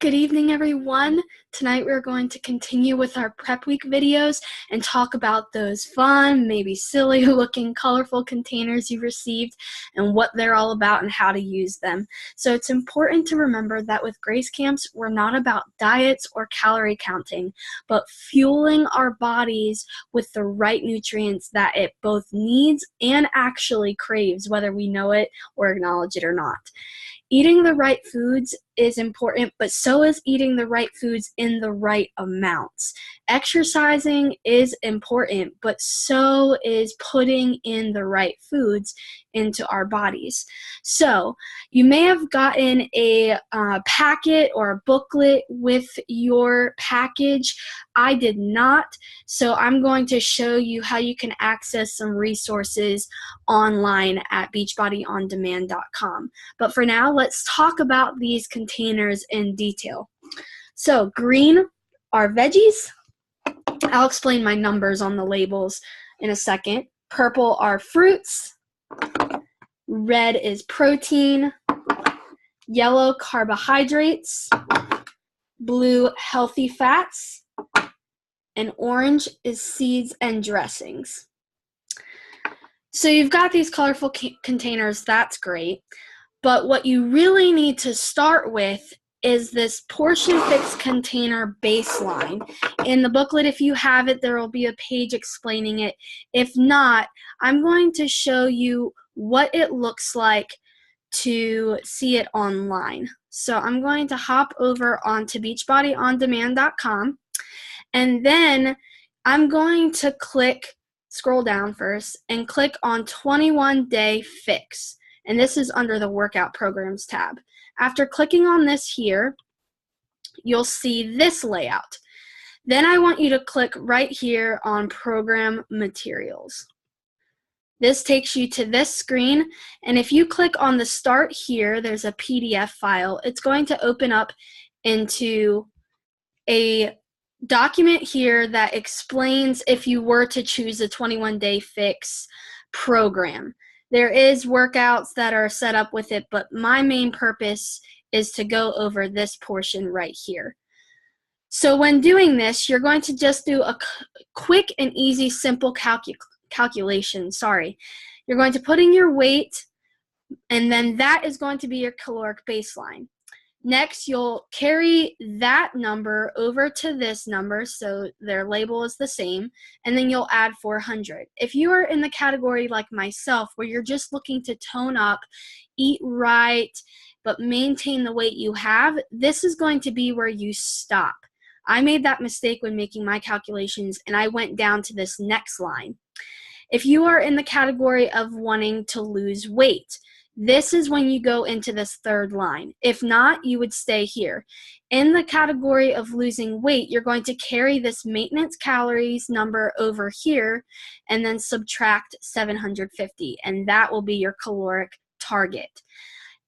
Good evening, everyone. Tonight we're going to continue with our prep week videos and talk about those fun, maybe silly looking, colorful containers you received and what they're all about and how to use them. So it's important to remember that with Grace Camps, we're not about diets or calorie counting, but fueling our bodies with the right nutrients that it both needs and actually craves, whether we know it or acknowledge it or not. Eating the right foods is important, but so is eating the right foods in the right amounts. Exercising is important, but so is putting in the right foods into our bodies. So you may have gotten a packet or a booklet with your package. I did not, so I'm going to show you how you can access some resources online at beachbodyondemand.com. But for now, let's talk about these containers in detail. So green are veggies. I'll explain my numbers on the labels in a second. Purple are fruits. Red is protein. Yellow, carbohydrates. Blue, healthy fats. And orange is seeds and dressings. So you've got these colorful containers, that's great. But what you really need to start with is this portion fix container baseline. In the booklet, if you have it, there will be a page explaining it. If not, I'm going to show you what it looks like to see it online. So I'm going to hop over onto beachbodyondemand.com, and then I'm going to scroll down first, and click on 21-day fix. And this is under the workout programs tab. After clicking on this here, you'll see this layout. Then I want you to click right here on program materials. This takes you to this screen, and if you click on the start here, there's a PDF file. It's going to open up into a document here that explains if you were to choose a 21-day fix program. There is workouts that are set up with it, but my main purpose is to go over this portion right here. So when doing this, you're going to just do a quick and easy, simple calculation. You're going to put in your weight, and then that is going to be your caloric baseline. Next, you'll carry that number over to this number, so their label is the same, and then you'll add 400. If you are in the category like myself, where you're just looking to tone up, eat right, but maintain the weight you have, this is going to be where you stop. I made that mistake when making my calculations, and I went down to this next line. If you are in the category of wanting to lose weight, this is when you go into this third line. If not, you would stay here. In the category of losing weight, you're going to carry this maintenance calories number over here and then subtract 750, and that will be your caloric target.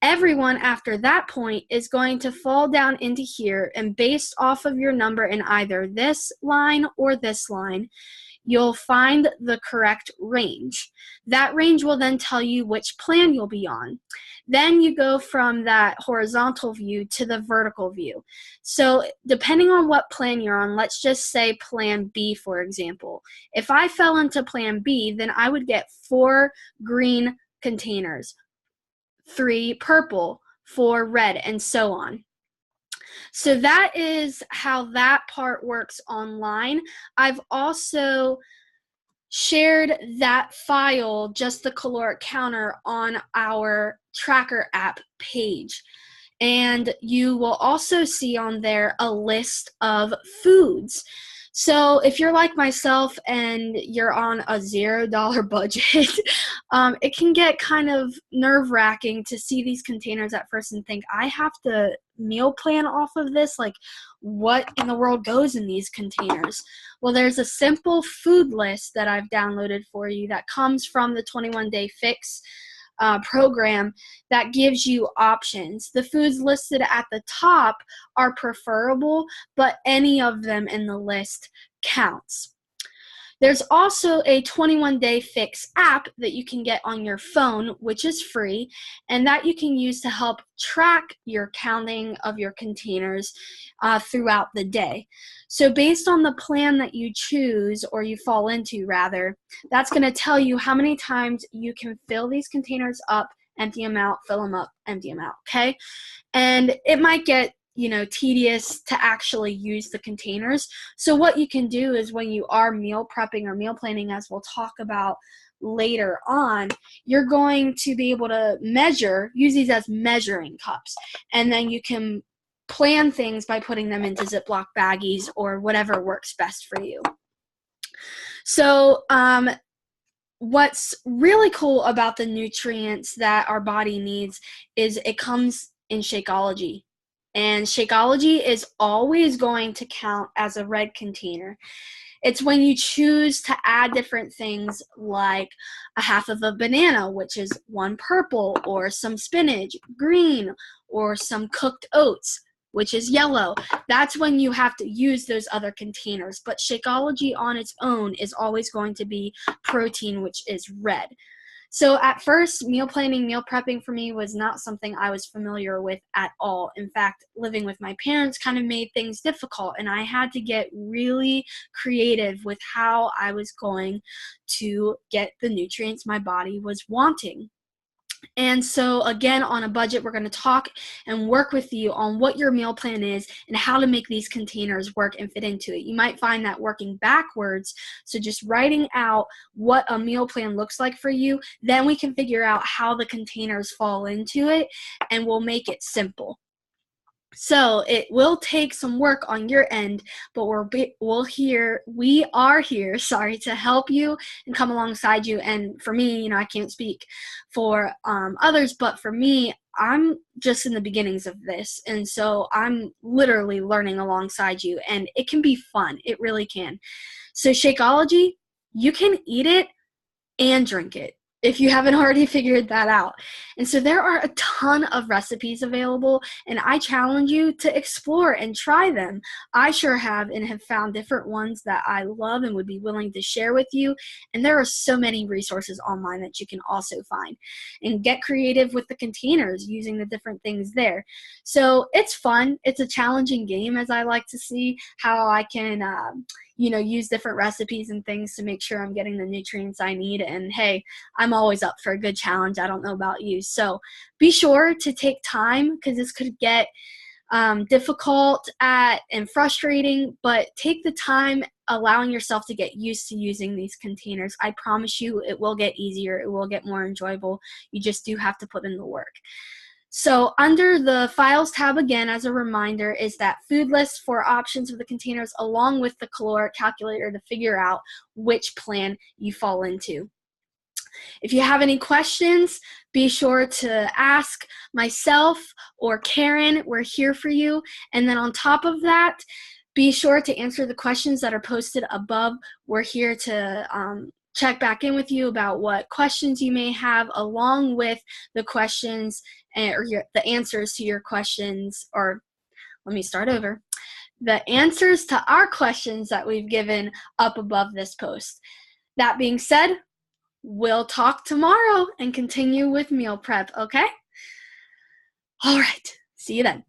Everyone after that point is going to fall down into here, and based off of your number in either this line or this line, you'll find the correct range. That range will then tell you which plan you'll be on. Then you go from that horizontal view to the vertical view. So depending on what plan you're on, let's just say plan B, for example. If I fell into plan B, then I would get 4 green containers, 3 purple, 4 red, and so on. So that is how that part works online. I've also shared that file, just the caloric counter, on our tracker app page. And you will also see on there a list of foods. So if you're like myself and you're on a $0 budget, it can get kind of nerve-wracking to see these containers at first and think, I have to meal plan off of this? Like, what in the world goes in these containers? Well, there's a simple food list that I've downloaded for you that comes from the 21-day fix program that gives you options. The foods listed at the top are preferable, but any of them in the list counts. There's also a 21-day fix app that you can get on your phone, which is free, and that you can use to help track your counting of your containers throughout the day. So based on the plan that you choose, or you fall into rather, that's going to tell you how many times you can fill these containers up, empty them out, fill them up, empty them out, okay? And it might get tedious to actually use the containers. So what you can do is when you are meal prepping or meal planning, as we'll talk about later on, you're going to be able to use these as measuring cups. And then you can plan things by putting them into Ziploc baggies or whatever works best for you. So what's really cool about the nutrients that our body needs is it comes in Shakeology. And Shakeology is always going to count as a red container. It's when you choose to add different things like a half of a banana, which is one purple, or some spinach, green, or some cooked oats, which is yellow. That's when you have to use those other containers. But Shakeology on its own is always going to be protein, which is red. So at first, meal planning, meal prepping for me was not something I was familiar with at all. In fact, living with my parents kind of made things difficult, and I had to get really creative with how I was going to get the nutrients my body was wanting. And so again, on a budget, we're going to talk and work with you on what your meal plan is and how to make these containers work and fit into it. You might find that working backwards, so just writing out what a meal plan looks like for you, then we can figure out how the containers fall into it, and we'll make it simple. So it will take some work on your end, but we are here, to help you and come alongside you. And for me, I can't speak for others, but for me, I'm just in the beginnings of this. And so I'm literally learning alongside you, and it can be fun. It really can. So Shakeology, you can eat it and drink it, if you haven't already figured that out. And so there are a ton of recipes available, and I challenge you to explore and try them. I sure have, and have found different ones that I love and would be willing to share with you. And there are so many resources online that you can also find. And get creative with the containers using the different things there. So it's fun. It's a challenging game, as I like to see how I can use different recipes and things to make sure I'm getting the nutrients I need. And hey, I'm always up for a good challenge. I don't know about you. So be sure to take time, because this could get difficult and frustrating, but take the time allowing yourself to get used to using these containers. I promise you it will get easier. It will get more enjoyable. You just do have to put in the work. So under the Files tab, again, as a reminder, is that food list for options of the containers, along with the caloric calculator to figure out which plan you fall into. If you have any questions, be sure to ask myself or Karen. We're here for you. And then on top of that, be sure to answer the questions that are posted above. We're here to check back in with you about what questions you may have, along with the questions or the answers to your questions, or let me start over. The answers to our questions that we've given up above this post. That being said, we'll talk tomorrow and continue with meal prep, okay? All right, see you then.